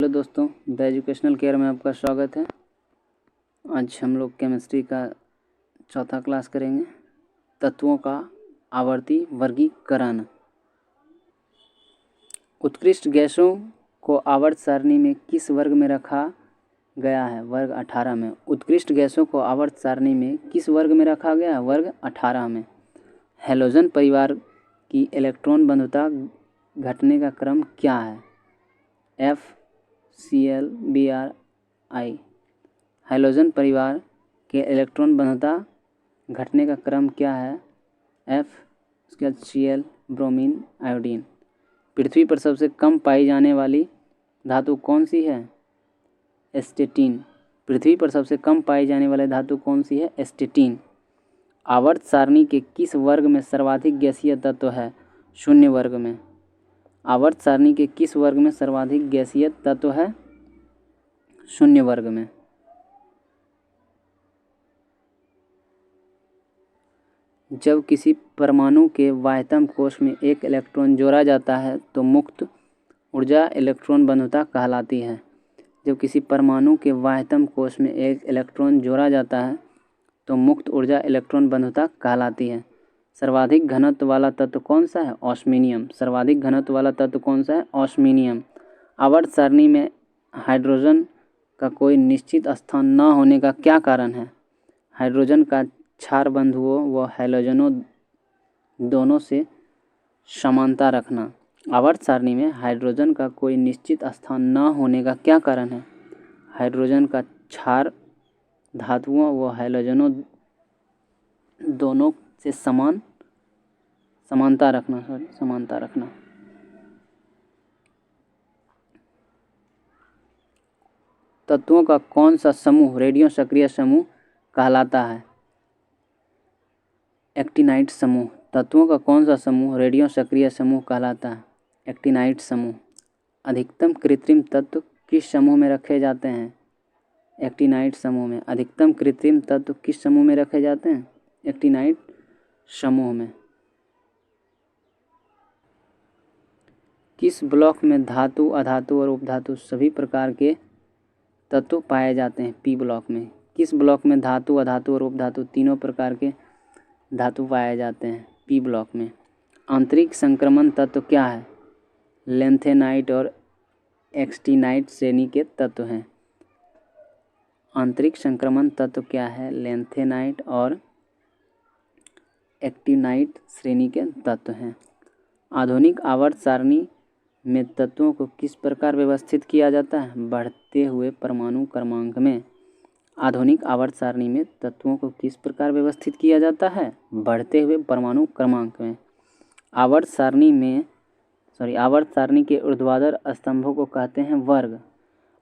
Hello दोस्तों, the educational care में आपका स्वागत है। आज हम लोग केमिस्ट्री का चौथा क्लास करेंगे। तत्वों का आवर्ती वर्गीकरण। उत्कृष्ट गैसों को आवर्त सारणी में किस वर्ग में रखा गया है? वर्ग 18 में। उत्कृष्ट गैसों को आवर्त सारणी में किस वर्ग में रखा गया है? वर्ग 18 में। हैलोजन परिवार की इलेक्ट्रॉन बंधुता घटने का क्रम क्या है? FCl-Br-I। हैलोजन परिवार के इलेक्ट्रॉन बंधुता घटने का क्रम क्या है? FCl bromine iodine. पृथ्वी पर सबसे कम पाई जाने वाली धातु कौन सी है? एस्टेटिन। पृथ्वी पर सबसे कम पाई जाने वाली धातु कौन सी है? एस्टेटिन। आवर्त सारणी के किस वर्ग में सर्वाधिक गैसीय तत्व है? शून्य वर्ग में। आवर्त सारणी के किस वर्ग में सर्वाधिक गैसीय तत्व है? शून्य वर्ग में। जब किसी परमाणु के बाह्यतम कोश में एक इलेक्ट्रॉन जोड़ा जाता है तो मुक्त ऊर्जा इलेक्ट्रॉन बंधुता कहलाती है। जब किसी परमाणु के बाह्यतम कोश में एक इलेक्ट्रॉन जोड़ा जाता है तो मुक्त ऊर्जा इलेक्ट्रॉन बंधुता कहलाती है। सर्वाधिक घनत्व वाला तत्व कौन सा है? ऑस्मिनियम। सर्वाधिक घनत्व वाला तत्व कौन सा है? ऑस्मिनियम। आवर्त सारणी में हाइड्रोजन का कोई निश्चित स्थान न होने का क्या कारण है? हाइड्रोजन का क्षार बंधुओं व हैलोजनों दोनों से समानता रखना। आवर्त सारणी में हाइड्रोजन का कोई निश्चित स्थान न होने का क्या कारण है? हाइड्रोजन का क्षार धातुओं व हैलोजनों दोनों से समानता रखना। तत्वों का कौन सा समूह रेडियो सक्रिय समूह कहलाता है? एक्टिनाइट समूह। तत्वों का कौन सा समूह रेडियो सक्रिय समूह कहलाता है? एक्टिनाइट समूह। अधिकतम कृत्रिम तत्व किस समूह में रखे जाते हैं? एक्टिनाइट समूह में। अधिकतम कृत्रिम तत्व किस समूह में रखे जाते हैं? एक्टिनाइट समूह में। किस ब्लॉक में धातु, अधातु और उपधातु सभी प्रकार के तत्व पाए जाते हैं? पी ब्लॉक में। किस ब्लॉक में धातु, अधातु और उपधातु तीनों प्रकार के धातु पाए जाते हैं? पी ब्लॉक में। आंतरिक संक्रमण तत्व क्या है? लेंथेनाइट और एक्सटिनाइट श्रेणी के तत्व हैं। आंतरिक संक्रमण तत्व क्या है? लेंथेनाइट और एक्टिनाइट श्रेणी के तत्व हैं। आधुनिक आवर्त सारणी में तत्वों को किस प्रकार व्यवस्थित किया जाता है? बढ़ते हुए परमाणु क्रमांक में। आधुनिक आवर्त सारणी में तत्वों को किस प्रकार व्यवस्थित किया जाता है? बढ़ते हुए परमाणु क्रमांक में। आवर्त सारणी के ऊर्ध्वाधर स्तंभों को कहते हैं वर्ग।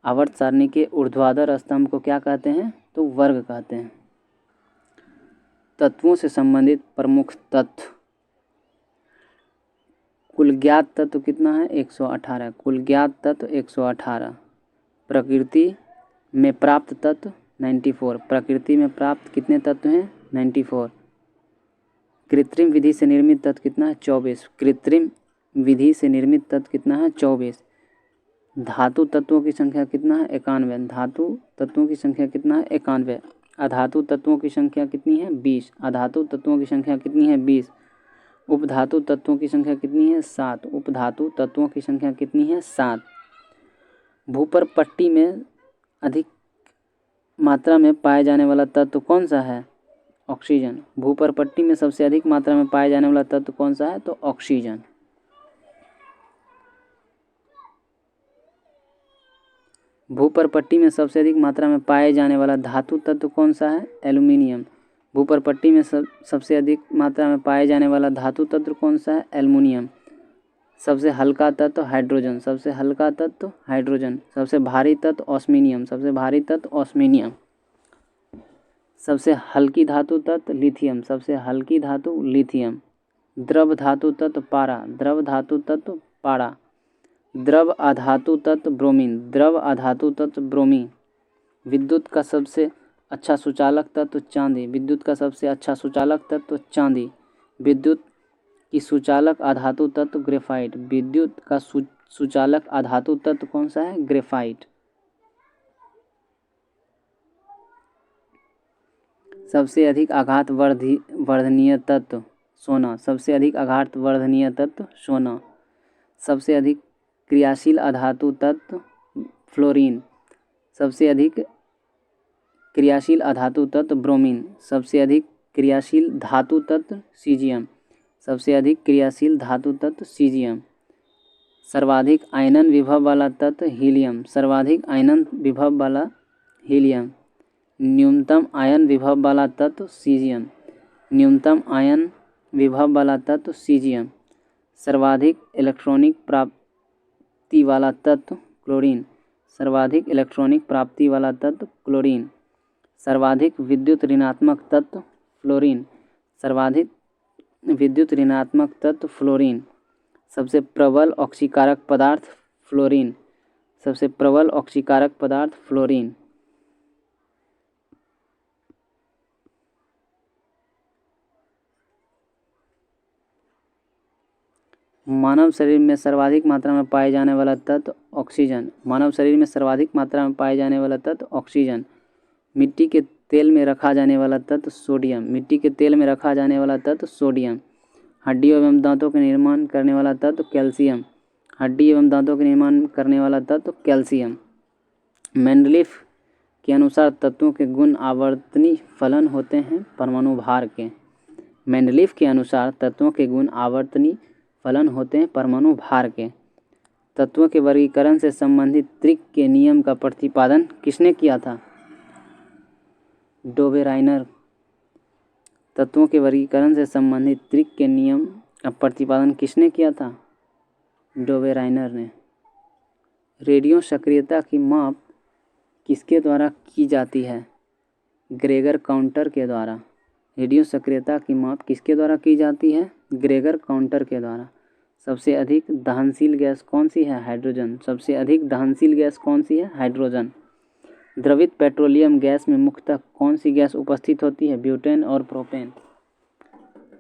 आवर्त सारणी के ऊर्ध्वाधर स्तंभ को क्या कहते हैं? तो वर्ग कहते हैं। तत्वों से संबंधित प्रमुख तत्व। कुल ज्ञात तत्व कितना है? 118। कुल ज्ञात तत्व 118। प्रकृति में प्राप्त तत्व 94। प्रकृति में प्राप्त कितने तत्व हैं? 94। कृत्रिम विधि से निर्मित तत्व कितना है? 24। कृत्रिम विधि से निर्मित तत्व कितना है? 24। धातु तत्वों की संख्या कितना है? 91। धातु तत्वों की संख्या कितना है? 91। अधातु तत्वों की संख्या कितनी है? 20। अधातु तत्वों की संख्या कितनी है? 20। उपधातु तत्वों की संख्या कितनी है? 7। उपधातु तत्वों की संख्या कितनी है? 7। भूपर पट्टी में अधिक मात्रा में पाए जाने वाला तत्व कौन सा है? ऑक्सीजन। भूपर पट्टी में सबसे अधिक मात्रा में पाए जाने वाला तत्व कौन सा है? तो ऑक्सीजन। भूपर पट्टी में सबसे अधिक मात्रा में पाए जाने वाला धातु तत्व कौन सा है? एल्युमिनियम। भूपर पट्टी में सबसे अधिक मात्रा में पाए जाने वाला धातु तत्व कौन सा है? एल्युमिनियम। सबसे हल्का तत्व हाइड्रोजन। सबसे हल्का तत्व हाइड्रोजन। सबसे भारी तत्व ऑस्मिनियम। सबसे भारी तत्व ऑस्मिनियम। सबसे हल्की धातु तत्व लिथियम। सबसे हल्की धातु लिथियम। द्रव धातु तत्व पारा। द्रव धातु तत्व पारा। द्रव अधातु तत्व ब्रोमीन। द्रव अधातु तत्व ब्रोमीन। विद्युत का सबसे अच्छा सुचालक तत्व चांदी। विद्युत का सबसे अच्छा सुचालक तत्व चांदी। विद्युत की सुचालक अधातु तत्व ग्रेफाइट। विद्युत का सुचालक अधातु तत्व कौन सा है? ग्रेफाइट। सबसे अधिक आघात वर्धनीय तत्व? सोना। सबसे अधिक आघात वर्धनीय तत्व? सोना। सबसे अधिक क्रियाशील अधातु तत्व? फ्लोरीन। सबसे अधिक क्रियाशील अधातु तत्व? ब्रोमीन। सबसे अधिक क्रियाशील धातु तत्व? सीजियम। सबसे अधिक क्रियाशील धातु तत्व? सीजियम। सर्वाधिक आयनन विभव वाला तत्व? हीलियम। सर्वाधिक आयनन विभव वाला? हीलियम। न्यूनतम आयन विभव वाला तत्व? सीजियम। न्यूनतम आयन विभव वाला तत्व? सीजियम। सर्वाधिक इलेक्ट्रॉनिक प्राप्ति वाला तत्व? क्लोरीन। सर्वाधिक इलेक्ट्रॉनिक प्राप्ति वाला तत्व? क्लोरीन। सर्वाधिक विद्युत ऋणात्मक तत्व? फ्लोरीन। सर्वाधिक विद्युत ऋणात्मक तत्व? फ्लोरीन। सबसे प्रबल ऑक्सीकारक पदार्थ? फ्लोरीन। सबसे प्रबल ऑक्सीकारक पदार्थ? फ्लोरीन। मानव शरीर में सर्वाधिक मात्रा में पाए जाने वाला तत्व? ऑक्सीजन। मानव शरीर में सर्वाधिक मात्रा में पाए जाने वाला तत्व? ऑक्सीजन। मिट्टी के तेल में रखा जाने वाला तत्व? सोडियम। मिट्टी के तेल में रखा जाने वाला तत्व? सोडियम। हड्डियों एवं दांतों के निर्माण करने वाला तत्व? कैल्शियम। हड्डी एवं दांतों के निर्माण करने वाला तत्व? कैल्शियम। मेंडलीफ के अनुसार तत्वों के गुण आवर्तनी फलन होते हैं परमाणु भार के। मेंडलीफ के अनुसार तत्वों के गुण आवर्तनी फलन होते हैं परमाणु भार के। तत्वों के वर्गीकरण से संबंधित त्रिक के नियम का प्रतिपादन किसने किया था? डोबेराइनर। तत्वों के वर्गीकरण से संबंधित त्रिक के नियम का प्रतिपादन किसने किया था? डोबेराइनर ने। रेडियो सक्रियता की माप किसके द्वारा की जाती है? ग्रेगर काउंटर के द्वारा। रेडियो सक्रियता की माप किसके द्वारा की जाती है? ग्रेगर काउंटर के द्वारा। सबसे अधिक दहनशील गैस कौन सी है? हाइड्रोजन। सबसे अधिक दहनशील गैस कौन सी है? हाइड्रोजन। द्रवित पेट्रोलियम गैस में मुख्यतः कौन सी गैस उपस्थित होती है? ब्यूटेन और प्रोपेन।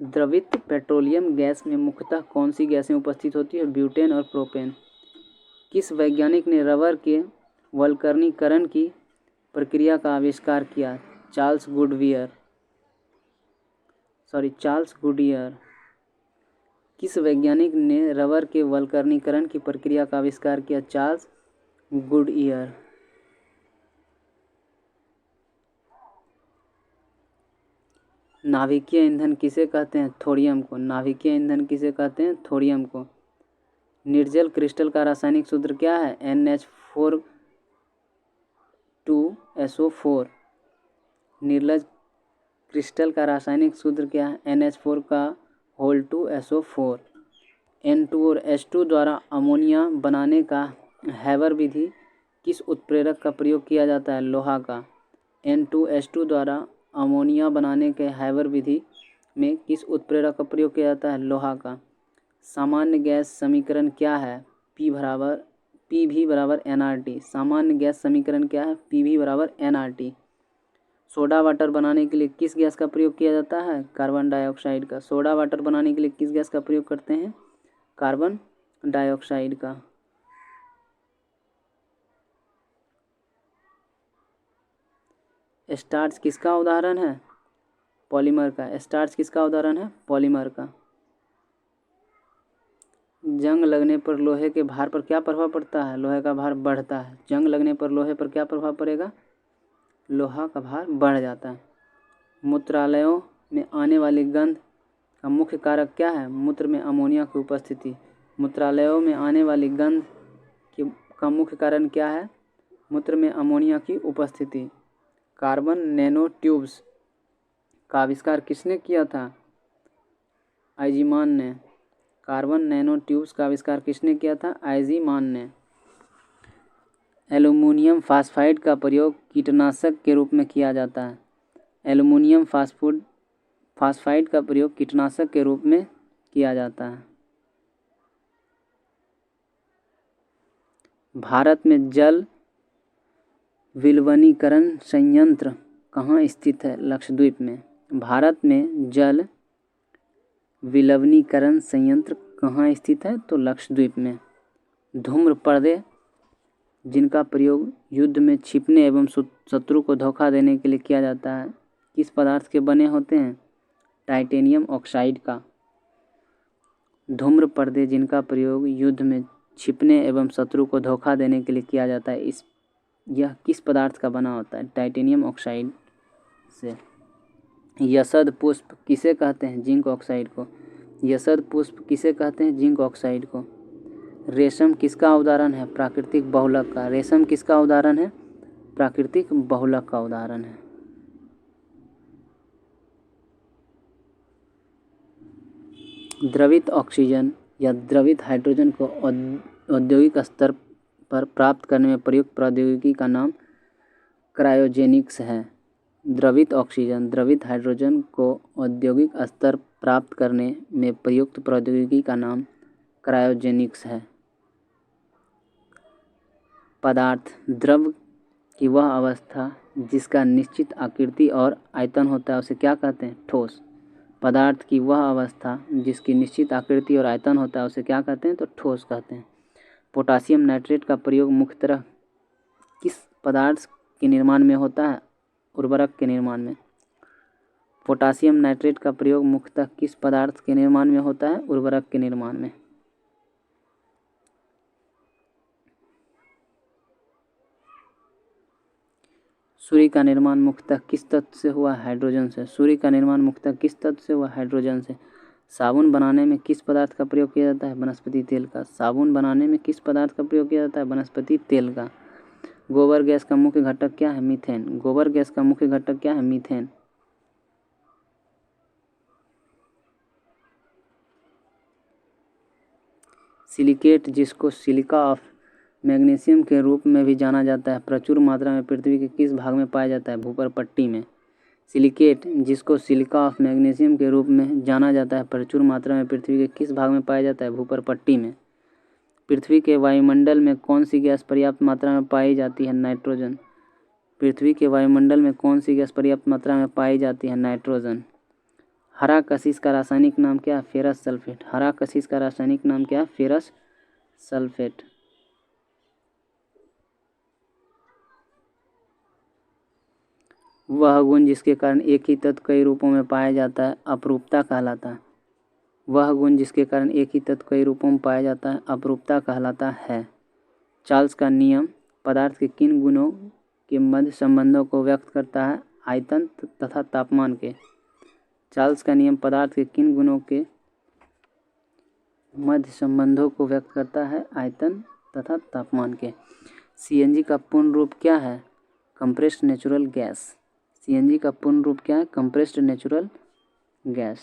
द्रवित पेट्रोलियम गैस में मुख्यतः कौन सी गैसें उपस्थित होती है? ब्यूटेन और प्रोपेन। किस वैज्ञानिक ने रबर के वल्कनीकरण की प्रक्रिया का आविष्कार किया? Charles Goodyear. किस वैज्ञानिक ने रबर के वल्कनीकरण की प्रक्रिया का आविष्कार किया? Charles Goodyear. नाभिकीय ईंधन किसे कहते हैं? थोरियम को। नाभिकीय ईंधन किसे कहते हैं? थोरियम को। निर्जल क्रिस्टल का रासायनिक सूत्र क्या है? NH4 निर्जल क्रिस्टल का रासायनिक सूत्र क्या है? NH4 का होल 2 SO4। N2 और H2 द्वारा अमोनिया बनाने का हैबर विधि किस उत्प्रेरक का प्रयोग किया जाता है? लोहा का। N2H2 द्वारा अमोनिया बनाने के हैबर विधि में किस उत्प्रेरक का प्रयोग किया जाता है? लोहा का। सामान्य गैस समीकरण क्या है? PV बराबर nRT। सामान्य गैस समीकरण क्या है? PV बराबर nRT। सोडा वाटर बनाने के लिए किस गैस का प्रयोग किया जाता है? कार्बन डाइऑक्साइड का। सोडा वाटर बनाने के लिए किस गैस का प्रयोग करते हैं? कार्बन डाइऑक्साइड का। स्टार्च किसका उदाहरण है? पॉलीमर का। स्टार्च किसका उदाहरण है? पॉलीमर का। जंग लगने पर लोहे के भार पर क्या प्रभाव पड़ता है? लोहे का भार बढ़ता है। जंग लगने पर लोहे पर क्या प्रभाव पड़ेगा? लोहा का भार बढ़ जाता है। मूत्रालयों में आने वाली गंध का मुख्य कारक क्या है? मूत्र में अमोनिया की उपस्थिति। मूत्रालयों में आने वाली गंध का मुख्य कारण क्या है? मूत्र में अमोनिया की उपस्थिति। कार्बन नैनो ट्यूब्स का आविष्कार किसने किया था? आइजीमान ने। कार्बन नैनो ट्यूब्स का आविष्कार किसने किया था? आइजीमान ने। एल्युमिनियम फास्फाइड का प्रयोग कीटनाशक के रूप में किया जाता है। एल्युमिनियम फास्फाइड का प्रयोग कीटनाशक के रूप में किया जाता है। भारत में जल विलवनीकरण संयंत्र कहाँ स्थित है? लक्षद्वीप में। भारत में जल विलवनीकरण संयंत्र कहाँ स्थित है? तो लक्षद्वीप में। धूम्र पर्दे जिनका प्रयोग युद्ध में छिपने एवं शत्रु को धोखा देने के लिए किया जाता है किस पदार्थ के बने होते हैं? टाइटेनियम ऑक्साइड का। धूम्र पर्दे जिनका प्रयोग युद्ध में छिपने एवं शत्रु को धोखा देने के लिए किया जाता है यह किस पदार्थ का बना होता है? टाइटेनियम ऑक्साइड से। यशद पुष्प किसे कहते हैं? जिंक ऑक्साइड को। यशद पुष्प किसे कहते हैं? जिंक ऑक्साइड को। रेशम किसका उदाहरण है? प्राकृतिक बहुलक का। रेशम किसका उदाहरण है? प्राकृतिक बहुलक का उदाहरण है। द्रवित ऑक्सीजन या द्रवित हाइड्रोजन को औद्योगिक स्तर पर प्राप्त करने में प्रयुक्त प्रौद्योगिकी का नाम क्रायोजेनिक्स है। द्रवित ऑक्सीजन द्रवित हाइड्रोजन को औद्योगिक स्तर प्राप्त करने में प्रयुक्त प्रौद्योगिकी का नाम क्रायोजेनिक्स है। पदार्थ द्रव की वह अवस्था जिसका निश्चित आकृति और आयतन होता है उसे क्या कहते हैं? ठोस। पदार्थ की वह अवस्था जिसकी निश्चित आकृति और आयतन होता है उसे क्या कहते हैं? तो ठोस कहते हैं। पोटासियम नाइट्रेट का प्रयोग मुख्यतः किस पदार्थ के निर्माण में होता है? उर्वरक के निर्माण में। पोटासियम नाइट्रेट का प्रयोग मुख्यतः किस पदार्थ के निर्माण में होता है? उर्वरक के निर्माण में। सूर्य का निर्माण मुख्यतः किस तत्व से हुआ? हाइड्रोजन से। सूर्य का निर्माण मुख्यतः किस तत्व से हुआ? हाइड्रोजन से। साबुन बनाने में किस पदार्थ का प्रयोग किया जाता है? वनस्पति तेल का। साबुन बनाने में किस पदार्थ का प्रयोग किया जाता है? वनस्पति तेल का। गोबर गैस का मुख्य घटक क्या है? मीथेन। गोबर गैस का मुख्य घटक क्या है? मीथेन। सिलिकेट जिसको सिलिका ऑफ मैग्नीशियम के रूप में भी जाना जाता है प्रचुर मात्रा में पृथ्वी के किस भाग में पाया जाता है? भूपर पट्टी में। सिलिकेट जिसको सिलिका ऑफ मैग्नीशियम के रूप में जाना जाता है प्रचुर मात्रा में पृथ्वी के किस भाग में पाया जाता है? भूपर पट्टी में। पृथ्वी के वायुमंडल में कौन सी गैस पर्याप्त मात्रा में पाई जाती है? नाइट्रोजन। पृथ्वी के वायुमंडल में कौन सी गैस पर्याप्त मात्रा में पाई जाती है? नाइट्रोजन। हरा कशिश का रासायनिक नाम क्या है? Ferrous sulphate. हरा कशिश का रासायनिक नाम क्या है? Ferrous sulphate. वह गुण जिसके कारण एक ही तत्व कई रूपों में पाया जाता है अपरूपता कहलाता है। वह गुण जिसके कारण एक ही तत्व कई रूपों में पाया जाता है अपरूपता कहलाता है। चार्ल्स का नियम पदार्थ के किन गुणों के मध्य संबंधों को व्यक्त करता है? आयतन तथा तापमान के। चार्ल्स का नियम पदार्थ के किन गुणों के मध्य संबंधों को व्यक्त करता है? आयतन तथा तापमान के। सीएनजी का पूर्ण रूप क्या है? Compressed natural gas. सीएनजी का पूर्ण रूप क्या है? Compressed natural gas.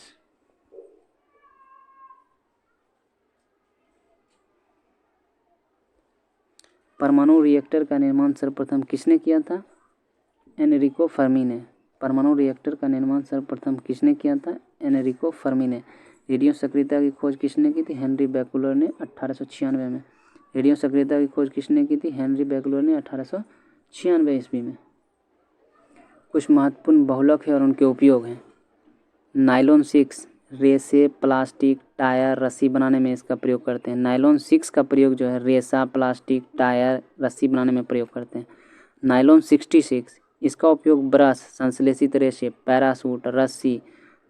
परमाणु रिएक्टर का निर्माण सर्वप्रथम किसने किया था? एनरिको फर्मी ने। परमाणु रिएक्टर का निर्माण सर्वप्रथम किसने किया था? एनरिको फर्मी ने। रेडियो सक्रियता की खोज किसने की थी? हेनरी बैकुलर ने 1896 में। रेडियो सक्रियता की खोज किसने की थी? हेनरी बैकुलर ने 1896 ईस्वी में। कुछ महत्वपूर्ण बहुलक है और उनके उपयोग हैं। नायलॉन 6 रेसे प्लास्टिक टायर रस्सी बनाने में इसका प्रयोग करते हैं। नायलॉन 6 का प्रयोग जो है रेसा प्लास्टिक टायर रस्सी बनाने में प्रयोग करते हैं। नायलॉन 66 इसका उपयोग ब्रश संश्लेषित रेशे पैरासूट रस्सी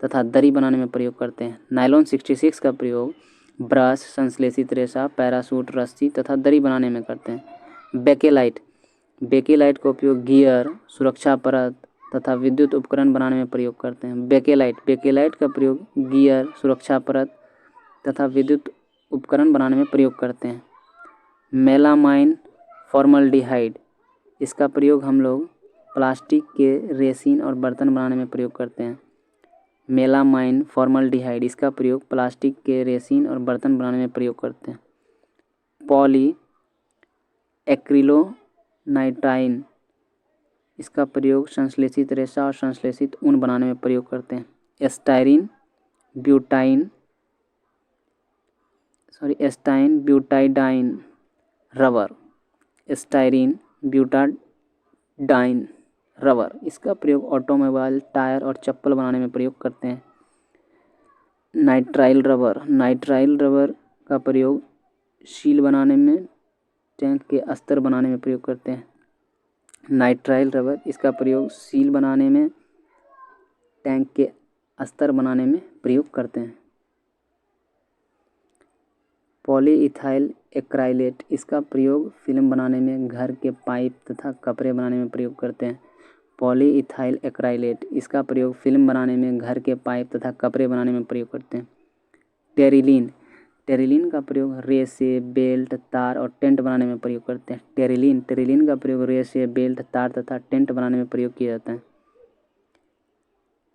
तथा दरी बनाने में प्रयोग करते हैं। नायलॉन 66 का प्रयोग ब्रश संश्लेषित रेशा पैरासूट रस्सी तथा दरी बनाने में करते हैं। बेकेलाइट बेकेलाइट का उपयोग गियर सुरक्षा परत तथा विद्युत उपकरण बनाने में प्रयोग करते हैं। बेकेलाइट का प्रयोग गियर सुरक्षा परत तथा विद्युत उपकरण बनाने में प्रयोग करते हैं। मेलामाइन फॉर्मल्डिहाइड इसका प्रयोग हम लोग प्लास्टिक के रेसिन और बर्तन बनाने में प्रयोग करते हैं। मेलामाइन फॉर्मल्डिहाइड इसका प्रयोग प्लास्टिक के रेसिन और बर्तन बनाने में प्रयोग करते हैं। पॉली एक्रिलोनाइट्राइन इसका प्रयोग संश्लेषित रेशा और संश्लेषित ऊन बनाने में प्रयोग करते हैं। एस्टाइन ब्यूटाडाइन रबर एस्टाइरिन ब्यूटाडाइन रबर इसका प्रयोग ऑटोमोबाइल टायर और चप्पल बनाने में प्रयोग करते हैं। नाइट्राइल रबर का प्रयोग सील बनाने में, टैंक के अस्तर बनाने में प्रयोग करते हैं। नाइट्राइल रबर, इसका प्रयोग सील बनाने में, टैंक के अस्तर बनाने में प्रयोग करते हैं। पॉलीइथाइल एक्राइलेट, इसका प्रयोग फिल्म बनाने में, घर के पाइप तथा कपड़े बनाने में प्रयोग करते हैं। पॉलीइथाइल एक्राइलेट, इसका प्रयोग फिल्म बनाने में, घर के पाइप तथा कपड़े बनाने में प्रयोग करते हैं। टेरिलीन, टेरिलीन का प्रयोग रेसे, बेल्ट, तार और टेंट बनाने में प्रयोग करते हैं। टेरिलीन का प्रयोग रेसे, बेल्ट, तार तथा टेंट बनाने में प्रयोग किया जाता है।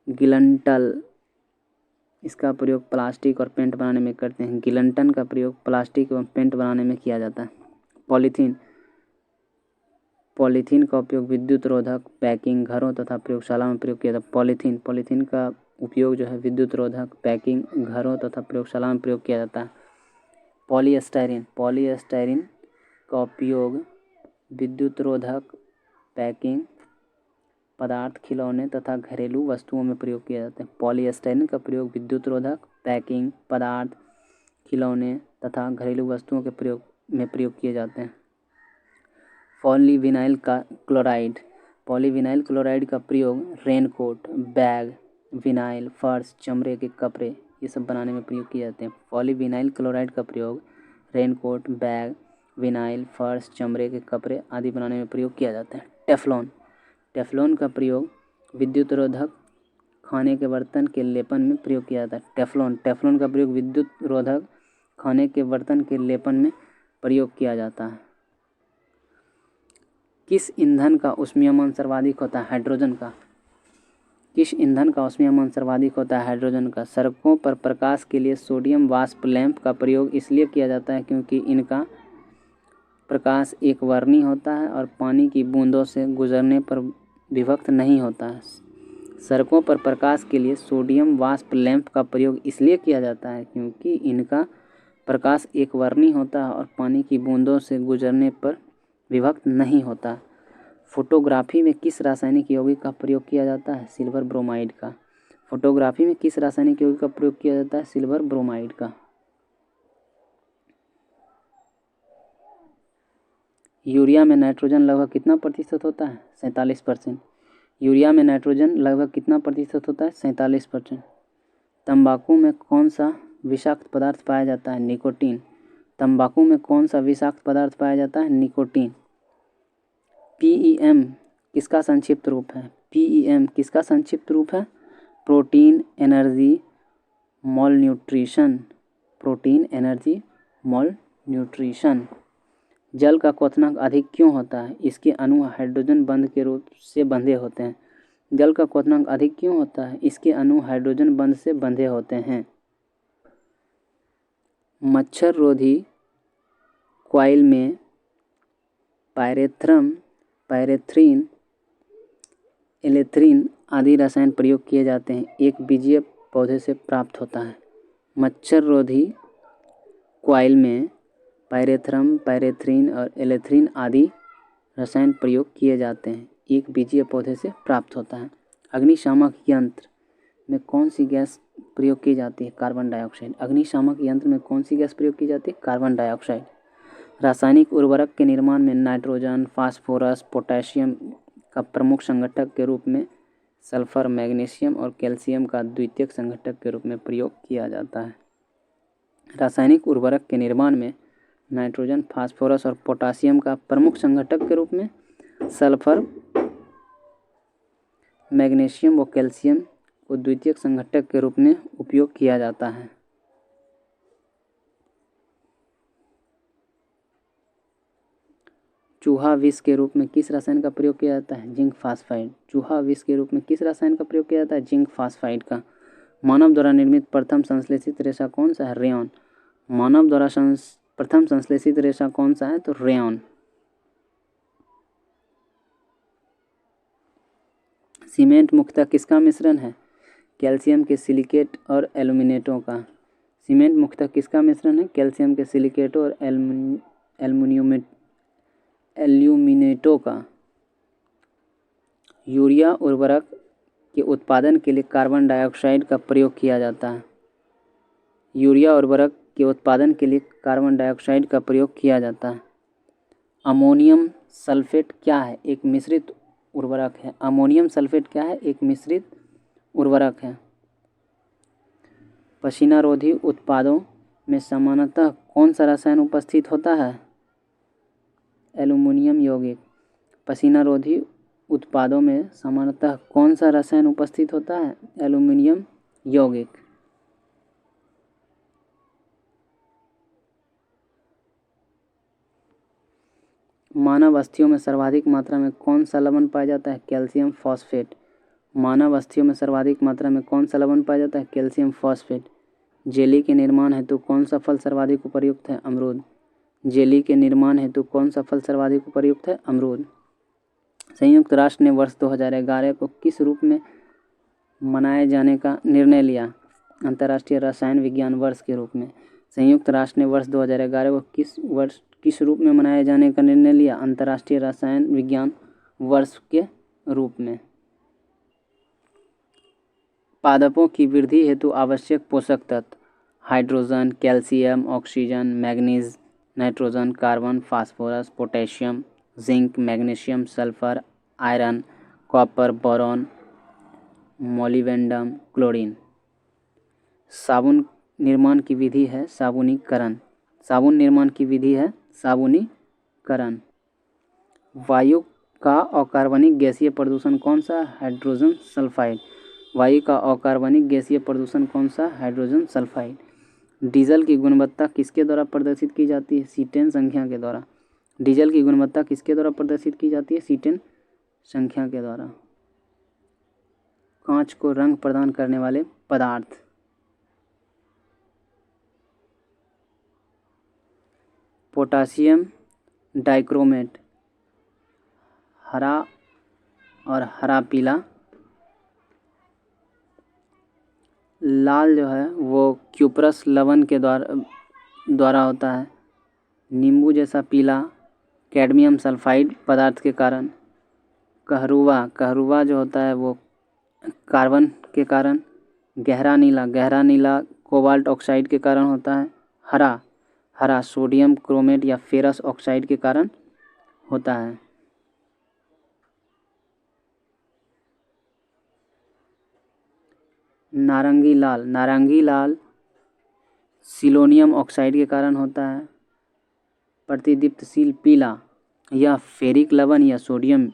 गिलंटल, इसका प्रयोग प्लास्टिक और पेंट बनाने में करते हैं। गिलंटन का प्रयोग प्लास्टिक एवं पेंट बनाने में किया जाता है। पॉलीथीन का उपयोग विद्युत रोधक, पैकिंग, घरों तथा प्रयोगशाला में प्रयोग किया जाता है। पॉलीथीन का उपयोग जो है विद्युत रोधक, पैकिंग, घरों तथा प्रयोगशाला में प्रयोग किया जाता है। पॉलीएस्टाइरिन का उपयोग विद्युत रोधक, पैकिंग पदार्थ, खिलौने तथा घरेलू वस्तुओं में प्रयोग किया जाता है। पॉलीएस्टाइरिन का प्रयोग विद्युत रोधक, पैकिंग पदार्थ, खिलौने तथा घरेलू वस्तुओं के प्रयोग में प्रयोग किए जाते हैं। पॉलीविनाइल क्लोराइड का प्रयोग रेनकोट, बैग, विनाइल, फर्श, चमड़े के कपड़े ये सब बनाने में प्रयोग किए जाते हैं। पॉलीविनाइल क्लोराइड का प्रयोग रेनकोट, बैग, विनाइल, फर्श, चमड़े के कपड़े आदि बनाने में प्रयोग किया जाता है। टेफ्लॉन का प्रयोग विद्युत रोधक, खाने के बर्तन के लेपन में प्रयोग किया जाता है। टेफ्लॉन का प्रयोग विद्युत रोधक, खाने के बर्तन के लेपन में प्रयोग किया जाता है। किस ईंधन का ऊष्मीयमान सर्वाधिक होता है? हाइड्रोजन का। किस ईंधन का ऊष्मीयमान सर्वाधिक होता है? हाइड्रोजन का। सड़कों पर प्रकाश के लिए सोडियम वाष्प लैंप का प्रयोग इसलिए किया जाता है क्योंकि इनका प्रकाश एक वर्णी होता है और पानी की बूंदों से गुजरने पर विभक्त नहीं होता है। सड़कों पर प्रकाश के लिए सोडियम वाष्प लैंप का प्रयोग इसलिए किया जाता है क्योंकि इनका प्रकाश एक वर्णी होता है और पानी की बूंदों से गुजरने पर विभक्त नहीं होता। फोटोग्राफी में किस रासायनिक यौगिक का प्रयोग किया जाता है? सिल्वर ब्रोमाइड का। फोटोग्राफी में किस रासायनिक यौगिक का प्रयोग किया जाता है? सिल्वर ब्रोमाइड का। यूरिया में नाइट्रोजन लगभग कितना प्रतिशत होता है? 47%। यूरिया में नाइट्रोजन लगभग कितना प्रतिशत होता है? 47%। तंबाकू में कौन सा विषाक्त पदार्थ पाया जाता है? निकोटीन। तंबाकू में कौन सा विषाक्त पदार्थ पाया जाता है? निकोटीन। PEM किसका संक्षिप्त रूप है? PEM किसका संक्षिप्त रूप है? Protein energy mall nutrition. Protein energy mall nutrition. जल का क्वथनांक अधिक क्यों होता है? इसके अणु हाइड्रोजन बंध के रूप से बंधे होते हैं। जल का क्वथनांक अधिक क्यों होता है? इसके अणु हाइड्रोजन बंध से बंधे होते हैं। मच्छर रोधी कॉइल में पायरेथ्रिन, एलेथ्रिन आदि रसायन प्रयोग किए जाते हैं। एक बीजीय पौधे से प्राप्त होता है। मच्छर रोधी कॉइल में पायरेथ्रिन और एलेथ्रिन आदि रसायन प्रयोग किए जाते हैं। एक बीजीय पौधे से प्राप्त होता है। अग्निशामक यंत्र में कौन सी गैस प्रयोग की जाती है? Carbon dioxide. अग्निशामक यंत्र में कौन सी गैस प्रयोग की जाती है? Carbon dioxide. रासायनिक उर्वरक के निर्माण में नाइट्रोजन, फास्फोरस, पोटेशियम का प्रमुख संघटक के रूप में सल्फर, मैग्नीशियम और कैल्शियम का द्वितीयक संघटक के रूप में प्रयोग किया जाता है। रासायनिक उर्वरक के निर्माण में नाइट्रोजन, फास्फोरस और पोटेशियम का प्रमुख संघटक के रूप में सल्फर, मैग्नीशियम व कैल्शियम को द्वितीयक संघटक के रूप में उपयोग किया जाता है। चूहा विष के रूप में किस रसायन का प्रयोग किया जाता है? Zinc phosphide. चूहा विष के रूप में किस रसायन का प्रयोग किया जाता है? जिंक फास्फाइड का। मानव द्वारा निर्मित प्रथम संश्लेषित रेशा कौन सा है? रेयॉन। मानव द्वारा प्रथम संश्लेषित रेशा कौन सा है? तो रेयॉन। सीमेंट मुख्यतः किसका मिश्रण है? कैल्शियम के सिलिकेट और एल्यूमिनेटों का। सीमेंट मुख्यतः किसका मिश्रण है? कैल्शियम के सिलिकेटों और एल्यूमिनेटों का। यूरिया उर्वरक के उत्पादन के लिए कार्बन डाइऑक्साइड का प्रयोग किया जाता है। यूरिया उर्वरक के उत्पादन के लिए कार्बन डाइऑक्साइड का प्रयोग किया जाता है। अमोनियम सल्फेट क्या है? एक मिश्रित उर्वरक है। अमोनियम सल्फेट क्या है? एक मिश्रित उर्वरक है। पसीनारोधी उत्पादों में सामान्यतः कौन सा रसायन उपस्थित होता है? एल्युमिनियम यौगिक। पसीनारोधी उत्पादों में सामान्यतः कौन सा रसायन उपस्थित होता है? एल्युमिनियम यौगिक। मानव अस्थियों में सर्वाधिक मात्रा में कौन सा लवण पाया जाता है? Calcium phosphate. मानव अस्थियों में सर्वाधिक मात्रा में कौन सा लवण पाया जाता है? Calcium phosphate. जेली के निर्माण हेतु कौन सा फल सर्वाधिक उपयुक्त है? अमरूद। जेली के निर्माण हेतु कौन सा फल सर्वाधिक उपयुक्त है? अमरूद। संयुक्त राष्ट्र ने वर्ष 2011 को किस रूप में मनाए जाने का निर्णय लिया? अंतर्राष्ट्रीय रसायन विज्ञान वर्ष के रूप में। संयुक्त राष्ट्र ने वर्ष 2011 को किस रूप में मनाए जाने का निर्णय लिया? अंतर्राष्ट्रीय रसायन विज्ञान वर्ष के रूप में। पादपों की वृद्धि हेतु आवश्यक पोषक तत्व: hydrogen, calcium, oxygen, manganese, nitrogen, carbon, phosphorus, potassium, zinc, magnesium, sulphur, iron, copper, boron, molybdenum, chlorine. साबुन निर्माण की विधि है साबुनीकरण। साबुन निर्माण की विधि है साबुनीकरण। वायु का अकार्बनिक गैसीय प्रदूषण कौन सा? Hydrogen sulphide. वायु का अकार्बनिक गैसीय प्रदूषण कौन सा? Hydrogen sulphide. डीजल की गुणवत्ता किसके द्वारा प्रदर्शित की जाती है? सीटेन संख्या के द्वारा। डीजल की गुणवत्ता किसके द्वारा प्रदर्शित की जाती है? सीटेन संख्या के द्वारा। कांच को रंग प्रदान करने वाले पदार्थ: पोटासियम डाइक्रोमेट, हरा और हरा पीला। लाल जो है वो क्यूप्रस लवण के द्वारा होता है। नींबू जैसा पीला कैडमियम सल्फाइड पदार्थ के कारण। कहरुआ जो होता है वो कार्बन के कारण। गहरा नीला कोबाल्ट ऑक्साइड के कारण होता है। हरा सोडियम क्रोमेट या फेरस ऑक्साइड के कारण होता है। नारंगी लाल सिलोनियम ऑक्साइड के कारण होता है। प्रतिदीप्तशील पीला यह फेरिक लवण या सोडियम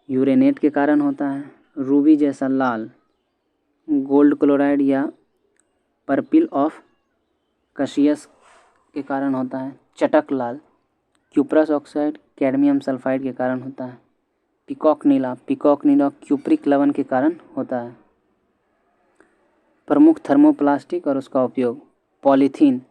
यूरेनेट के कारण होता है। रूबी जैसा लाल गोल्ड क्लोराइड या पर्पिल ऑफ कसियस के कारण होता है। चटक लाल क्यूप्रस ऑक्साइड कैडमियम सल्फाइड के कारण होता है। पीकॉक नीला क्यूप्रिक लवण के कारण होता है। प्रमुख थर्मोप्लास्टिक और उसका उपयोग: पॉलीथीन,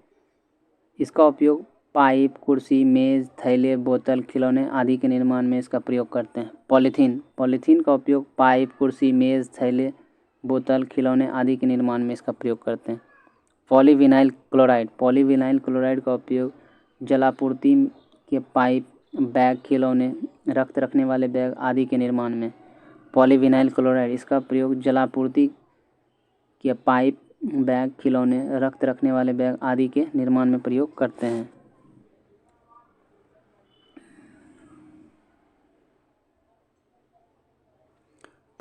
इसका उपयोग पाइप, कुर्सी, मेज, थैले, बोतल, खिलौने आदि के निर्माण में इसका प्रयोग करते हैं। पॉलीथीन का उपयोग पाइप, कुर्सी, मेज, थैले, बोतल, खिलौने आदि के निर्माण में इसका प्रयोग करते हैं। पॉलीविनाइल क्लोराइड का उपयोग जलापूर्ति के पाइप, बैग, खिलौने, रक्त रखने वाले बैग आदि के निर्माण में। पॉलीविनाइल क्लोराइड इसका प्रयोग जलापूर्ति के पाइप, बैग, खिलौने, रक्त रखने वाले बैग आदि के निर्माण में प्रयोग करते हैं।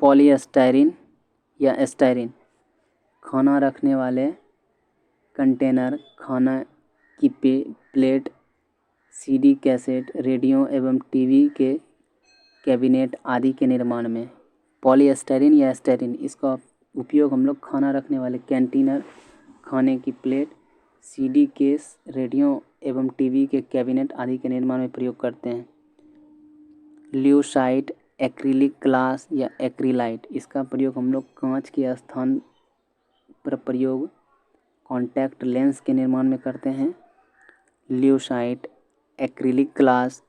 पॉलीस्टाइरीन या स्टाइरीन खाना रखने वाले कंटेनर, खाना की प्लेट, सीडी कैसेट, रेडियो एवं टीवी के कैबिनेट आदि के निर्माण में। पॉलीस्टाइरीन या स्टाइरीन इसका उपयोग हम लोग खाना रखने वाले कंटेनर, खाने की प्लेट, सीडी केस, रेडियो एवं टीवी के कैबिनेट आदि के निर्माण में प्रयोग करते हैं। ल्यूसाइट, एक्रिलिक ग्लास या एक्रिलाइट इसका प्रयोग हम लोग कांच के स्थान पर प्रयोग कॉन्टैक्ट लेंस के निर्माण में करते हैं। ल्यूसाइट, एक्रिलिक ग्लास,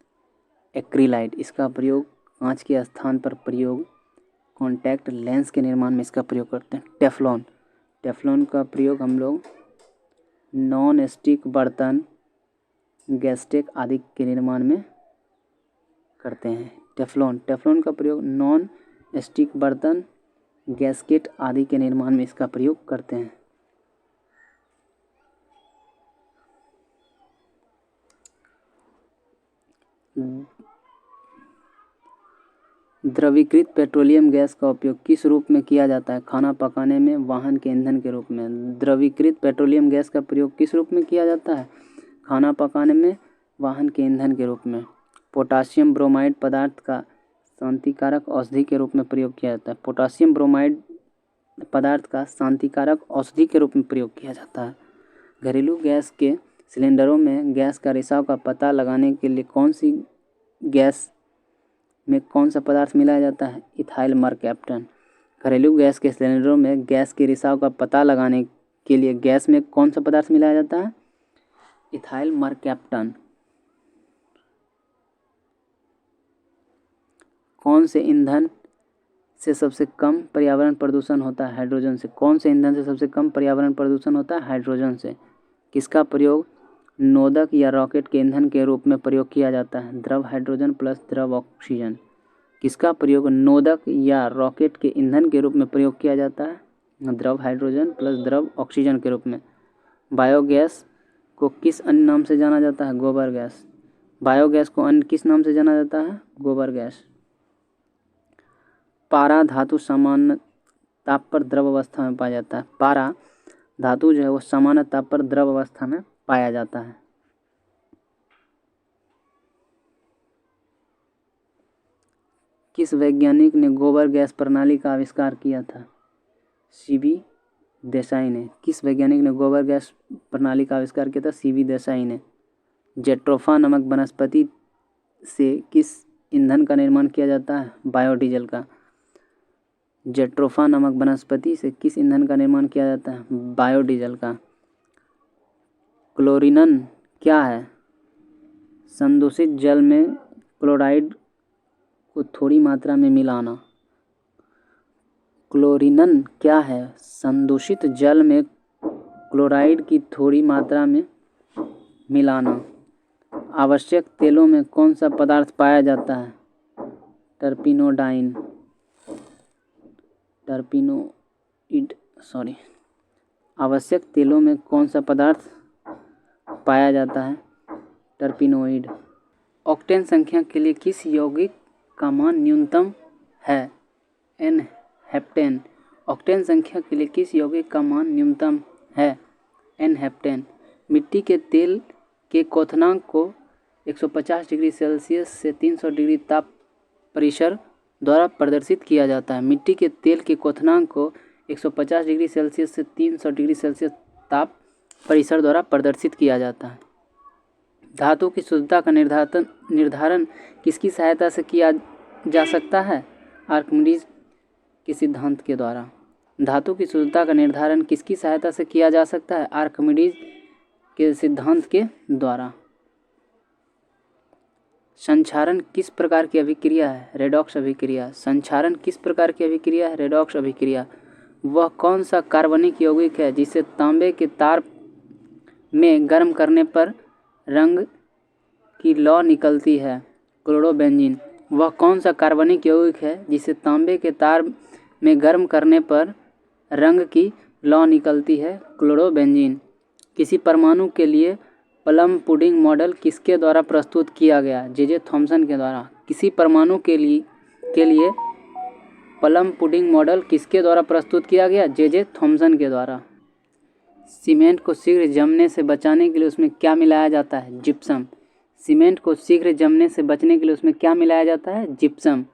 एक्रिलाइट इसका प्रयोग कांच के स्थान पर प्रयोग कॉन्टैक्ट लेंस के निर्माण में इसका प्रयोग करते हैं। टेफ्लॉन का प्रयोग हम लोग नॉन स्टिक बर्तन, गैस्टेक आदि के निर्माण में करते हैं। टेफ्लॉन का प्रयोग नॉन स्टिक बर्तन, गैस्केट आदि के निर्माण में इसका प्रयोग करते हैं। द्रवीकृत पेट्रोलियम गैस का उपयोग किस रूप में किया जाता है? खाना पकाने में, वाहन के ईंधन के रूप में। द्रवीकृत पेट्रोलियम गैस का प्रयोग किस रूप में किया जाता है? खाना पकाने में, वाहन के ईंधन के रूप में। पोटासियम ब्रोमाइड पदार्थ का शांतिकारक औषधि के रूप में प्रयोग किया जाता है। पोटासियम ब्रोमाइड पदार्थ का शांतिकारक औषधि के रूप में प्रयोग किया जाता है। घरेलू गैस के सिलेंडरों में गैस का रिसाव का पता लगाने के लिए कौन सी गैस में कौन सा पदार्थ मिलाया जाता है? Ethyl mercaptan. घरेलू गैस के सिलेंडरों में गैस के रिसाव का पता लगाने के लिए गैस में कौन सा पदार्थ मिलाया जाता है? Ethyl mercaptan. कौन से ईंधन से सबसे कम पर्यावरण प्रदूषण होता है? हाइड्रोजन से। कौन से ईंधन से सबसे कम पर्यावरण प्रदूषण होता है? हाइड्रोजन से। किसका प्रयोग नोदक या रॉकेट के ईंधन के रूप में प्रयोग किया जाता है? द्रव हाइड्रोजन प्लस द्रव ऑक्सीजन। किसका प्रयोग नोदक या रॉकेट के ईंधन के रूप में प्रयोग किया जाता है? द्रव हाइड्रोजन प्लस द्रव ऑक्सीजन के रूप में। बायोगैस को किस अन्य नाम से जाना जाता है? गोबर गैस। बायोगैस को अन्य किस नाम से जाना जाता है? गोबर गैस। पारा धातु सामान्य ताप पर द्रव अवस्था में पाया जाता है। पारा धातु जो है वो सामान्य ताप पर द्रव अवस्था में पाया जाता है। किस वैज्ञानिक ने गोबर गैस प्रणाली का आविष्कार किया था? सीवी देसाई ने। किस वैज्ञानिक ने गोबर गैस प्रणाली का आविष्कार किया था? सीवी देसाई ने। जेट्रोफा नामक वनस्पति से किस ईंधन का निर्माण किया जाता है? बायोडीजल का। जेट्रोफा नामक वनस्पति से किस ईंधन का निर्माण किया जाता है? बायोडीजल का। क्लोरीनन क्या है? संदूषित जल में क्लोराइड को थोड़ी मात्रा में मिलाना। क्लोरीनन क्या है? संदूषित जल में क्लोराइड की थोड़ी मात्रा में मिलाना। आवश्यक तेलों में कौन सा पदार्थ पाया जाता है? आवश्यक तेलों में कौन सा पदार्थ पाया जाता है? टर्पिनोइड। ऑक्टेन संख्या के लिए किस यौगिक का मान न्यूनतम है? N heptane. ऑक्टेन संख्या के लिए किस यौगिक का मान न्यूनतम है? N heptane. मिट्टी के तेल के क्वथनांक को 150 डिग्री सेल्सियस से 300 डिग्री ताप परिसर द्वारा प्रदर्शित किया जाता है। मिट्टी के तेल के क्वथनांक को 150 डिग्री सेल्सियस से 300 डिग्री सेल्सियस ताप परिसर द्वारा प्रदर्शित किया जाता है। धातु की शुद्धता का निर्धारण किसकी सहायता से किया जा सकता है? आर्किमिडीज के सिद्धांत के द्वारा। धातु की शुद्धता का निर्धारण किसकी सहायता से किया जा सकता है? आर्किमिडीज के सिद्धांत के द्वारा। संक्षारण किस प्रकार की अभिक्रिया है? रेडॉक्स अभिक्रिया। संक्षारण किस प्रकार की अभिक्रिया है? रेडॉक्स अभिक्रिया। वह कौन सा कार्बनिक यौगिक है जिसे तांबे के तार में गर्म करने पर रंग की लौ निकलती है? क्लोरोबेंजीन। वह कौन सा कार्बनिक यौगिक है जिसे तांबे के तार में गर्म करने पर रंग की लौ निकलती है? क्लोरोबेंजीन। किसी परमाणु के लिए प्लम पुडिंग मॉडल किसके द्वारा प्रस्तुत किया गया? जे थॉमसन के द्वारा। किसी परमाणु के लिए प्लम पुडिंग मॉडल किसके द्वारा प्रस्तुत किया गया? जे थॉमसन के द्वारा। सीमेंट को शीघ्र जमने से बचाने के लिए उसमें क्या मिलाया जाता है? जिप्सम। सीमेंट को शीघ्र जमने से बचने के लिए उसमें क्या मिलाया जाता है? जिप्सम।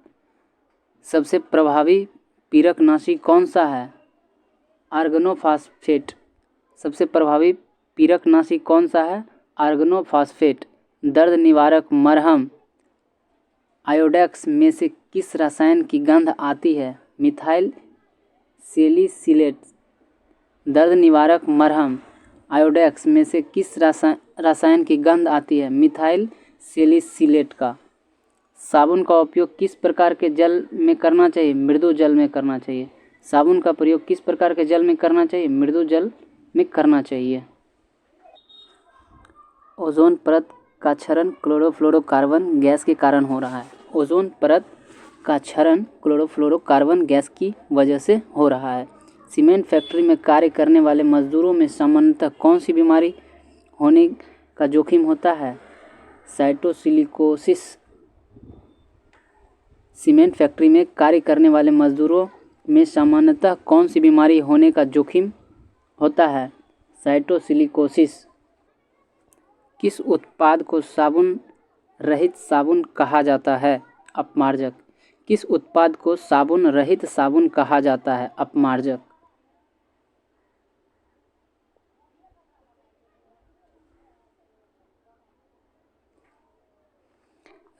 सबसे प्रभावी पीरकनाशी कौन सा है? आर्गनोफॉस्फेट। सबसे प्रभावी पीरकनाशी कौन सा है? आर्गनोफॉस्फेट। दर्द निवारक मरहम आयोडेक्स में से किस रसायन की गंध आती है? Methyl salicylate. दर्द निवारक मरहम आयोडेक्स में से किस रसायन की गंध आती है? मिथाइल सैलिसिलेट का। साबुन का उपयोग किस प्रकार के जल में करना चाहिए? मृदु जल में करना चाहिए। साबुन का प्रयोग किस प्रकार के जल में करना चाहिए? मृदु जल में करना चाहिए। ओजोन परत का क्षरण क्लोरोफ्लोरोकार्बन गैस के कारण हो रहा है। ओजोन परत का क्षरण क्लोरोफ्लोरोकार्बन गैस की वजह से हो रहा है। सीमेंट फैक्ट्री में कार्य करने वाले मजदूरों में सामान्यतः कौन सी बीमारी होने का जोखिम होता है? साइटोसिलिकोसिस। सीमेंट फैक्ट्री में कार्य करने वाले मजदूरों में सामान्यतः कौन सी बीमारी होने का जोखिम होता है? साइटोसिलिकोसिस। किस उत्पाद को साबुन रहित साबुन कहा जाता है? अपमार्जक। किस उत्पाद को साबुन रहित साबुन कहा जाता है? अपमार्जक।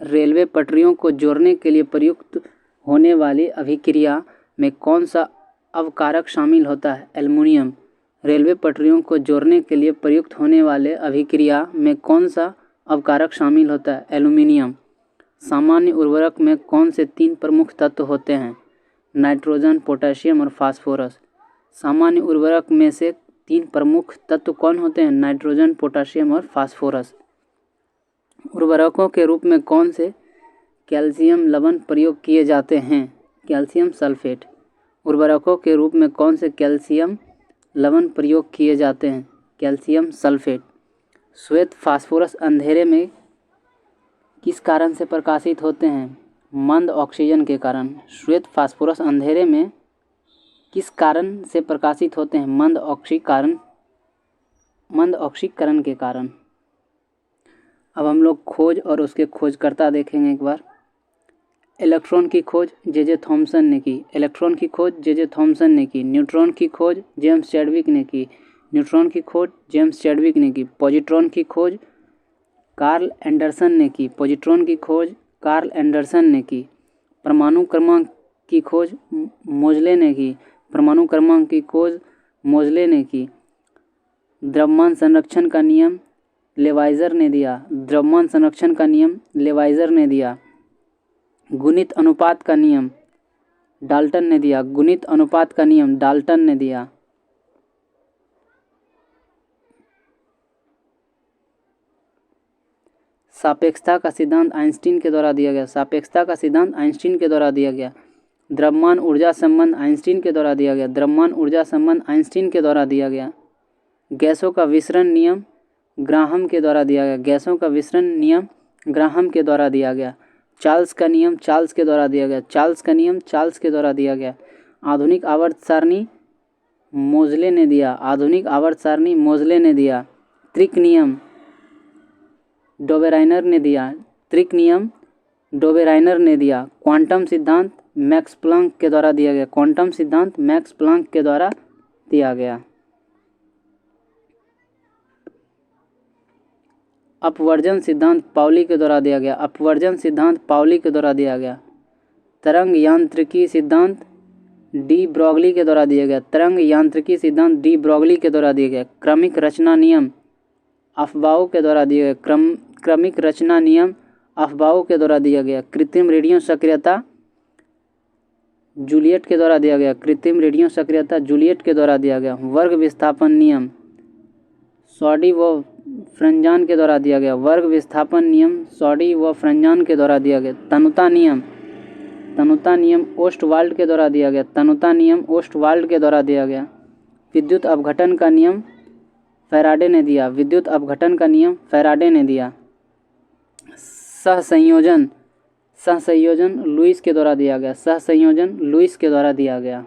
रेलवे पटरियों को जोड़ने के लिए प्रयुक्त होने वाली अभिक्रिया में कौन सा अवकारक शामिल होता है? एल्युमिनियम। रेलवे पटरियों को जोड़ने के लिए प्रयुक्त होने वाले अभिक्रिया में कौन सा अवकारक शामिल होता है? एल्युमिनियम। सामान्य उर्वरक में कौन से 3 प्रमुख तत्व होते हैं? नाइट्रोजन, पोटेशियम और फास्फोरस। सामान्य उर्वरक में से 3 प्रमुख तत्व कौन होते हैं? नाइट्रोजन, पोटेशियम और फास्फोरस। उर्वरकों के रूप में कौन से कैल्शियम लवण प्रयोग किए जाते हैं? Calcium sulphate. उर्वरकों के रूप में कौन से कैल्शियम लवण प्रयोग किए जाते हैं? Calcium sulphate. श्वेत फास्फोरस अंधेरे में किस कारण से प्रकाशित होते हैं? मंद ऑक्सीजन के कारण। श्वेत फास्फोरस अंधेरे में किस कारण से प्रकाशित होते हैं? मंद ऑक्सीकरण के कारण। अब हम लोग खोज और उसके खोजकर्ता देखेंगे एक बार। इलेक्ट्रॉन की खोज जे थॉमसन ने की। इलेक्ट्रॉन की खोज जे थॉमसन ने की। न्यूट्रॉन की खोज जेम्स चैडविक ने की। न्यूट्रॉन की खोज जेम्स चैडविक ने की। पॉजिट्रॉन की खोज कार्ल एंडरसन ने की। पॉजिट्रॉन की खोज कार्ल एंडरसन ने की। परमाणु क्रमांक की खोज मोजले ने की। परमाणु क्रमांक की खोज मोजले ने की। द्रव्यमान संरक्षण का नियम लेवाइजर ने दिया। द्रव्यमान संरक्षण का नियम लेवाइजर ने दिया। गुणित अनुपात का नियम डाल्टन ने दिया। गुणित अनुपात का नियम डाल्टन ने दिया। सापेक्षता का सिद्धांत आइंस्टीन के द्वारा दिया गया। सापेक्षता का सिद्धांत आइंस्टीन के द्वारा दिया गया। द्रव्यमान ऊर्जा संबंध आइंस्टीन के द्वारा दिया गया। द्रव्यमान ऊर्जा संबंध आइंस्टीन के द्वारा दिया गया। गैसों का विसरण नियम ग्राहम के द्वारा दिया गया। गैसों का विसरण नियम ग्राहम के द्वारा दिया गया। चार्ल्स का नियम चार्ल्स के द्वारा दिया गया। चार्ल्स का नियम चार्ल्स के द्वारा दिया गया। आधुनिक आवर्त सारणी मोजले ने दिया। आधुनिक आवर्त सारणी मोजले ने दिया। त्रिक नियम डोबेराइनर ने दिया। त्रिक नियम डोबेराइनर ने दिया। क्वांटम सिद्धांत मैक्स प्लांक के द्वारा दिया गया। क्वांटम सिद्धांत मैक्स प्लांक के द्वारा दिया गया। अपवर्जन सिद्धांत पाउली के द्वारा दिया गया। अपवर्जन सिद्धांत पाउली के द्वारा दिया गया। तरंग यांत्रिकी सिद्धांत डी ब्रॉगली के द्वारा दिया गया। तरंग यांत्रिकी सिद्धांत डी ब्रॉगली के द्वारा दिया गया। क्रमिक रचना नियम अफबाओ के द्वारा दिया गया। क्रमिक रचना नियम अफबाओ के द्वारा दिया गया। कृत्रिम रेडियो सक्रियता जूलियट के द्वारा दिया गया। कृत्रिम रेडियो सक्रियता जूलियट के द्वारा दिया गया। वर्ग विस्थापन नियम सॉडी व फ्रेंजान के द्वारा दिया गया। वर्ग विस्थापन नियम सॉडी व फ्रेंजान के द्वारा दिया गया। तनुता नियम ओस्टवाल्ड के द्वारा दिया गया। तनुता नियम ओस्टवाल्ड के द्वारा दिया गया। विद्युत अपघटन का नियम फैराडे ने दिया। विद्युत अपघटन का नियम फैराडे ने दिया। सहसंयोजन लुईस के द्वारा दिया गया। सहसंयोजन लुईस के द्वारा दिया गया।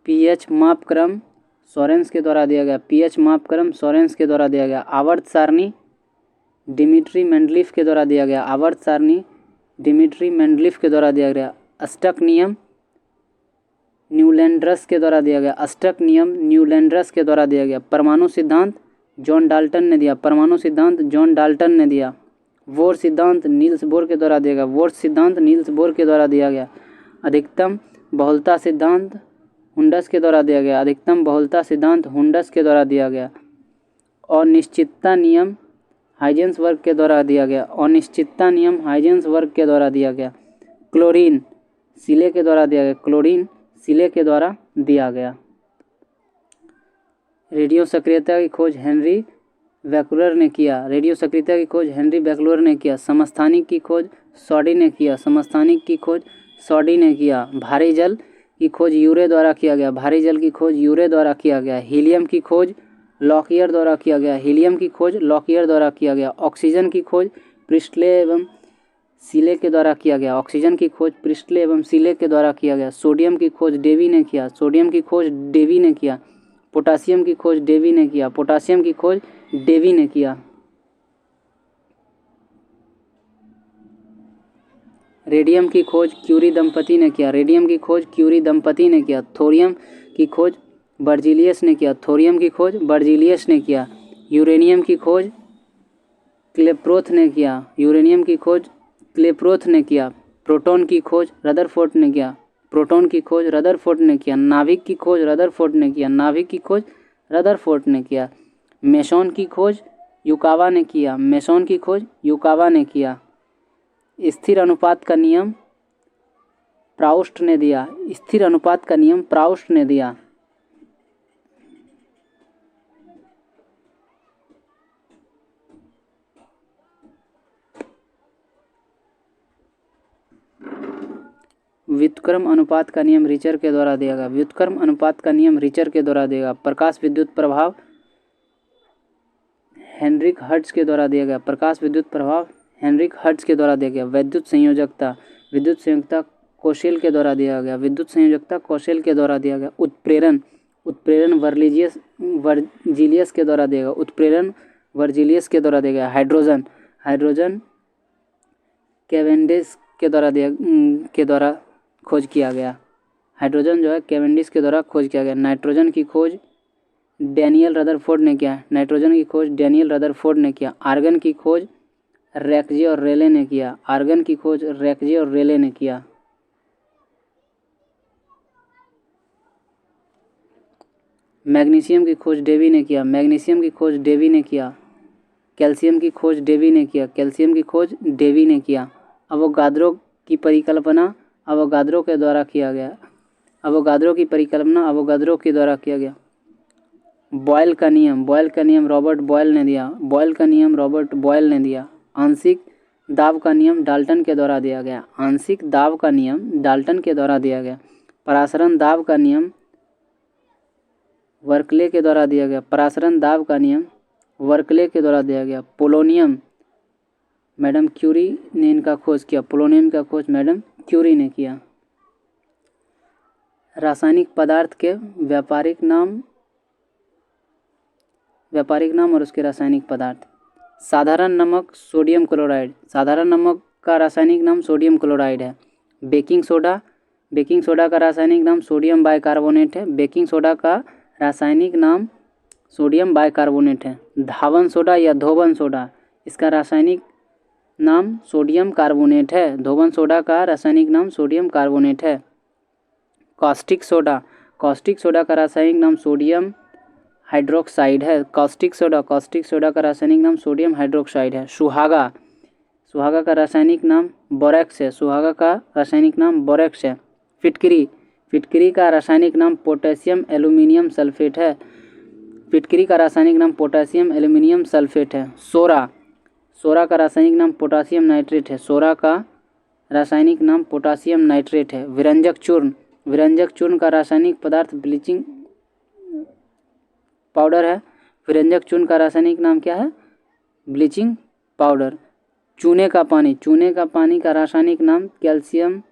पीएच मापक्रम सोरेंस के द्वारा दिया गया। पीएच मापक्रम सोरेंस के द्वारा दिया गया। आवर्त सारणी डिमिट्री मेंडलीफ के द्वारा दिया गया। आवर्त सारणी डिमिट्री मेंडलीफ के द्वारा दिया गया। अष्टक नियम न्यूलैंडर्स के द्वारा दिया गया। अष्टक नियम न्यूलैंडर्स के द्वारा दिया गया। परमाणु सिद्धांत जॉन डाल्टन ने दिया। परमाणु सिद्धांत जॉन डाल्टन ने दिया। बोर सिद्धांत नील्स बोर के द्वारा दिया गया। बोर सिद्धांत नील्स बोर के द्वारा दिया गया। अधिकतम बहुलता सिद्धांत हुंडस के द्वारा दिया गया। अधिकतम बहुलता सिद्धांत हुंडस के द्वारा दिया गया। अनिश्चितता नियम हाइजेंसबर्ग के द्वारा दिया गया। अनिश्चितता नियम हाइजेंसबर्ग के द्वारा दिया गया। क्लोरीन सिले के द्वारा दिया गया। क्लोरीन सिले के द्वारा दिया गया। रेडियो सक्रियता की खोज हेनरी बैकलर ने किया। रेडियो सक्रियता की खोज हेनरी बैकलर ने किया। समस्थानिक की खोज सॉडी ने किया। समस्थानिक की खोज सॉडी ने किया। भारी जल की खोज यूरे द्वारा किया गया। भारी जल की खोज यूरे द्वारा किया गया। हीलियम की खोज लॉकियर द्वारा किया गया। हीलियम की खोज लॉकियर द्वारा किया गया। ऑक्सीजन की खोज प्रिस्टले एवं सीले के द्वारा किया गया। ऑक्सीजन की खोज प्रिस्टले एवं सीले के द्वारा किया गया। सोडियम की खोज डेवी ने किया। सोडियम की खोज डेवी ने किया। पोटासियम की खोज डेवी ने किया। पोटासियम की खोज डेवी ने किया। रेडियम की खोज क्यूरी दंपति ने किया। रेडियम की खोज क्यूरी दंपति ने किया। थोरियम की खोज बर्जीलियस ने किया। थोरियम की खोज बर्जीलियस ने किया। यूरेनियम की खोज क्लेप्रोथ ने किया। यूरेनियम की खोज क्लेप्रोथ ने किया। प्रोटॉन की खोज रदरफोर्ड ने किया। प्रोटॉन की खोज रदरफोर्ड ने किया। नाभिक की खोज रदरफोर्ड ने किया। नाभिक की खोज रदरफोर्ड ने किया। मेसॉन की खोज युकावा ने किया। मेसॉन की खोज युकावा ने किया। स्थिर अनुपात का नियम प्राउस्ट ने दिया। स्थिर अनुपात का नियम प्राउस्ट ने दिया। व्युत्क्रम अनुपात का नियम रिचर के द्वारा दिया गया। व्युत्क्रम अनुपात का नियम रिचर के द्वारा दिया। प्रकाश विद्युत प्रभाव हेनरिक हर्ट्ज के द्वारा दिया गया। प्रकाश विद्युत प्रभाव हेनरिक हर्ट्ज के द्वारा दिया गया। विद्युत संयोजकता कोशेल के द्वारा दिया गया। विद्युत संयोजकता कोशेल के द्वारा दिया गया। उत्प्रेरण वर्जिलियस के द्वारा दिया गया। उत्प्रेरण वर्जिलियस के द्वारा दिया गया। हाइड्रोजन कैवेंडिश के द्वारा खोज किया गया। हाइड्रोजन जो है कैवेंडिश के द्वारा खोज किया गया। नाइट्रोजन की खोज डैनियल रदरफोर्ड ने किया। नाइट्रोजन की खोज डैनियल रदरफोर्ड ने किया। आर्गन की खोज रैक्जे और रेले ने किया। आर्गन की खोज रैक्जे और रेले ने किया। मैग्नीशियम की खोज डेवी ने किया। मैग्नीशियम की खोज डेवी ने किया। कैल्शियम की खोज डेवी ने किया। कैल्शियम की खोज डेवी ने किया। अवोगाद्रो की परिकल्पना अवोगाद्रो के द्वारा किया गया। अवोगाद्रो की परिकल्पना अवोगाद्रो के द्वारा किया गया। बॉयल का नियम रॉबर्ट बॉयल ने दिया। बॉयल का नियम रॉबर्ट बॉयल ने दिया। आंशिक दाब का नियम डाल्टन के द्वारा दिया गया। आंशिक दाब का नियम डाल्टन के द्वारा दिया गया। परासरण दाब का नियम वर्कले के द्वारा दिया गया। परासरण दाब का नियम वर्कले के द्वारा दिया गया। पोलोनियम मैडम क्यूरी ने इनका खोज किया। पोलोनियम का खोज मैडम क्यूरी ने किया। रासायनिक पदार्थ के व्यापारिक नाम और उसके रासायनिक पदार्थ। साधारण नमक सोडियम क्लोराइड। साधारण नमक का रासायनिक नाम सोडियम क्लोराइड है। बेकिंग सोडा का रासायनिक नाम सोडियम बाइकार्बोनेट है। बेकिंग सोडा का रासायनिक नाम सोडियम बाइकार्बोनेट है। धावन सोडा या धोवन सोडा, इसका रासायनिक नाम सोडियम कार्बोनेट है। धोवन सोडा का रासायनिक नाम सोडियम कार्बोनेट है। कॉस्टिक सोडा का रासायनिक नाम सोडियम हाइड्रोक्साइड है। कॉस्टिक सोडा का रासायनिक नाम सोडियम हाइड्रोक्साइड है। सुहागा का रासायनिक नाम बोरेक्स है। सुहागा का रासायनिक नाम बोरेक्स है। फिटकरी का रासायनिक नाम पोटेशियम एल्यूमिनियम सल्फेट है। फिटकरी का रासायनिक नाम पोटेशियम एल्यूमिनियम सल्फेट है। सोरा का रासायनिक नाम पोटासियम नाइट्रेट है। सोरा का रासायनिक नाम पोटासियम नाइट्रेट है। विरंजक चूर्ण का रासायनिक पदार्थ ब्लीचिंग पाउडर है। विरंजक चूर्ण का रासायनिक नाम क्या है? Bleaching powder. चूने का पानी का रासायनिक नाम कैल्शियम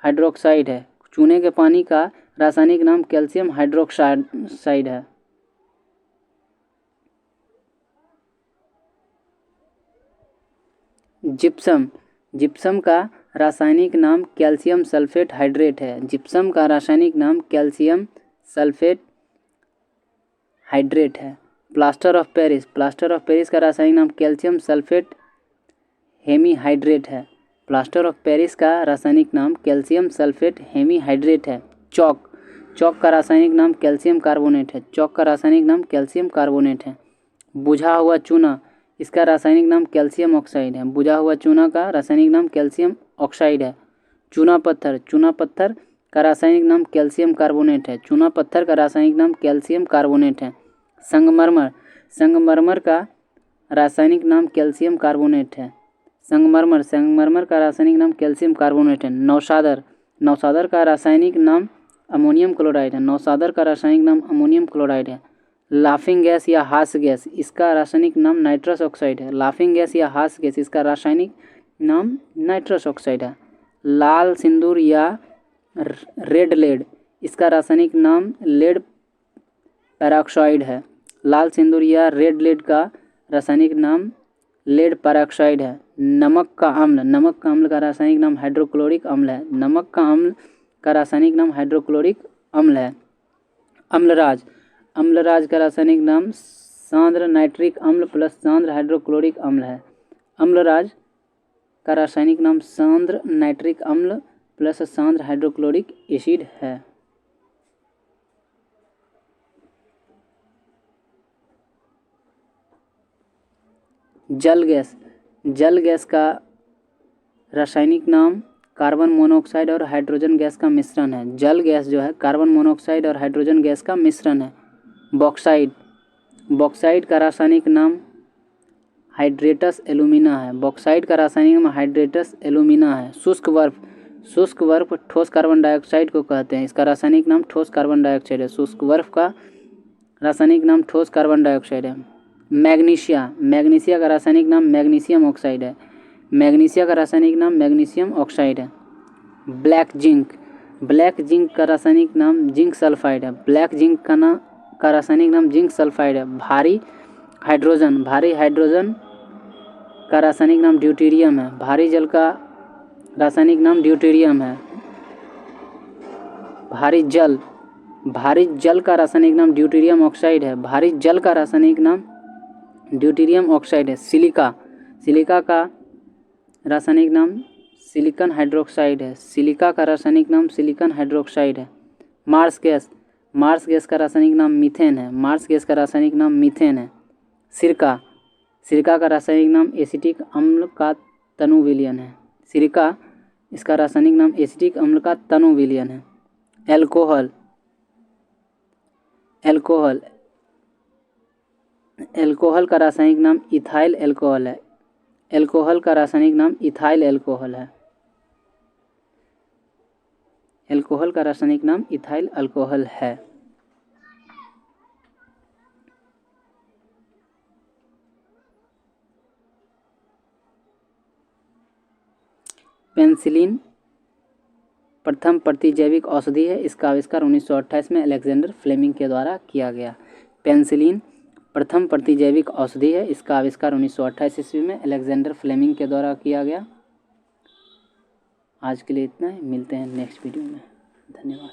हाइड्रोक्साइड है। चूने के पानी का रासायनिक नाम कैल्शियम हाइड्रोक्साइड है। जिप्सम का रासायनिक नाम कैल्शियम सल्फेट हाइड्रेट है। जिप्सम का रासायनिक नाम कैल्शियम सल्फेट हाइड्रेट है। प्लास्टर ऑफ पेरिस का रासायनिक नाम कैल्शियम सल्फेट हेमीहाइड्रेट है। प्लास्टर ऑफ पेरिस का रासायनिक नाम कैल्शियम सल्फेट हेमीहाइड्रेट है। चौक का रासायनिक नाम कैल्शियम कार्बोनेट है। चौक का रासायनिक नाम कैल्शियम कार्बोनेट है। बुझा हुआ चूना, इसका रासायनिक नाम कैल्शियम ऑक्साइड है। बुझा हुआ चूना का रासायनिक नाम कैल्शियम ऑक्साइड है। चूना पत्थर का रासायनिक नाम कैल्शियम कार्बोनेट है। चूना पत्थर का रासायनिक नाम कैल्शियम कार्बोनेट है। संगमरमर का रासायनिक नाम कैल्शियम कार्बोनेट है। संगमरमर का रासायनिक नाम कैल्शियम कार्बोनेट है। नौशादर का रासायनिक नाम अमोनियम क्लोराइड है। नौशादर का रासायनिक नाम अमोनियम क्लोराइड है। लाफिंग गैस या हास्य गैस, इसका रासायनिक नाम नाइट्रस ऑक्साइड है। लाफिंग गैस या हास्य गैस, इसका रासायनिक नाम नाइट्रस ऑक्साइड है। लाल सिंदूर या रेड लेड, इसका रासायनिक नाम लेड पेरोक्साइड है। लाल सिंदूर या रेड लेड का रासायनिक नाम लेड पेरोक्साइड है। नमक का अम्ल का रासायनिक नाम हाइड्रोक्लोरिक अम्ल है। नमक का अम्ल का रासायनिक नाम हाइड्रोक्लोरिक अम्ल है। अम्लराज का रासायनिक नाम सांद्र नाइट्रिक अम्ल प्लस सांद्र हाइड्रोक्लोरिक अम्ल है। अम्लराज का रासायनिक नाम सांद्र नाइट्रिक अम्ल प्लस सांद्र हाइड्रोक्लोरिक एसिड है। जल गैस का रासायनिक नाम कार्बन मोनोऑक्साइड और हाइड्रोजन गैस का मिश्रण है। जल गैस जो है कार्बन मोनोऑक्साइड और हाइड्रोजन गैस का मिश्रण है। बॉक्साइड का रासायनिक नाम हाइड्रेटस एल्यूमिना है। बॉक्साइड का रासायनिक नाम हाइड्रेटस एल्यूमिना है। शुष्क बर्फ ठोस कार्बन डाइऑक्साइड को कहते हैं, इसका रासायनिक नाम ठोस कार्बन डाइऑक्साइड है। शुष्क बर्फ का रासायनिक नाम ठोस कार्बन डाइऑक्साइड है। मैग्नीशिया का रासायनिक नाम मैग्नीशियम ऑक्साइड है। मैग्नीशिया का रासायनिक नाम मैग्नीशियम ऑक्साइड है। ब्लैक जिंक का रासायनिक नाम जिंक सल्फाइड है। ब्लैक जिंक का रासायनिक नाम जिंक सल्फाइड है। भारी हाइड्रोजन का रासायनिक नाम ड्यूटेरियम है। भारी जल का रासायनिक नाम ड्यूटेरियम है। भारी जल का रासायनिक नाम ड्यूटेरियम ऑक्साइड है। भारी जल का रासायनिक नाम ड्यूटेरियम ऑक्साइड है। सिलिका का रासायनिक नाम सिलिकॉन हाइड्रोक्साइड है। सिलिका का रासायनिक नाम सिलिकॉन हाइड्रोक्साइड है। मार्स गैस का रासायनिक नाम मीथेन है। मार्स गैस का रासायनिक नाम मीथेन है। सिरका का रासायनिक नाम एसिटिक अम्ल का तनु विलयन है। इसका रासायनिक नाम एसिटिक अम्ल का तनु विलयन है। एल्कोहल का रासायनिक नाम इथाइल एल्कोहल है। एल्कोहल का रासायनिक नाम इथाइल एल्कोहल है। एल्कोहल का रासायनिक नाम इथाइल अल्कोहल है। पेनिसिलिन प्रथम प्रतिजैविक औषधि है। इसका आविष्कार 1928 में अलेक्जेंडर फ्लेमिंग के द्वारा किया गया। पेनिसिलिन प्रथम प्रतिजैविक औषधि है। इसका आविष्कार 1928 ईस्वी में अलेक्जेंडर फ्लेमिंग के द्वारा किया गया। आज के लिए इतना ही, मिलते हैं नेक्स्ट वीडियो में। धन्यवाद।